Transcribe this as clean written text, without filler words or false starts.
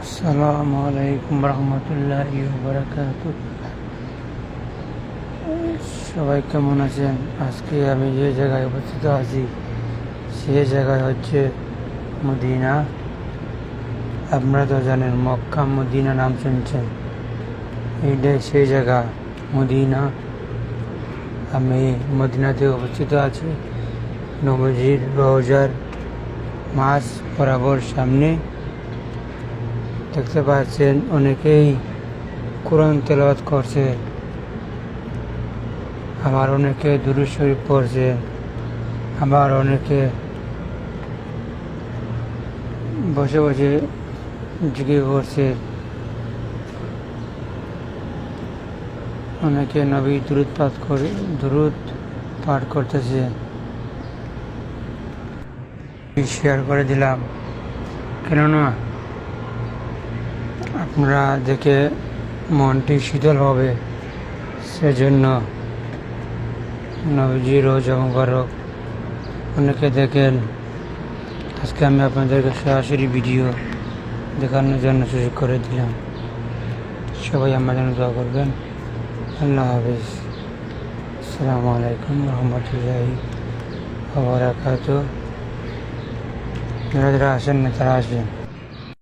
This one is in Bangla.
আসসালামু আলাইকুম রহমতুল্লাহি ওয়া বারাকাতুহু। সবাই কেমন আছেন? আজকে আমি যে জায়গায় উপস্থিত আছি সে জায়গায় হচ্ছে মদিনা। আপনারা তো জানেন মক্কা মদিনা নাম শুনছেন, এইটাই সেই জায়গা মদিনা। আমি মদিনাতে অবস্থিত আছি, নবীজির রওজার মাস বরাবর সামনে। দেখতে পাচ্ছেন অনেকেই কোরআন তেলাওয়াত করছে, আবার অনেকে দুরূদ শরীফ পড়ছে, আবার অনেকে বসে বসে জিকির করছে, অনেকে নবী দুরূদ পাঠ করতেছে। শেয়ার করে দিলাম, কেননা আপনারা দেখে মনটি শীতল হবে, সেজন্য নবীজির রোজা মুবারক অনেকে দেখেন। আজকে আমি আপনাদেরকে সরাসরি ভিডিও দেখানোর জন্য সুযোগ করে দিলাম। সবাই আমার জন্য দোয়া করবেন। আল্লাহ হাফিজ। আসসালামু আলাইকুম রহমতুল্লাহি ওয়া বারাকাতুহু। যারা যারা আসেন না তারা আসবেন।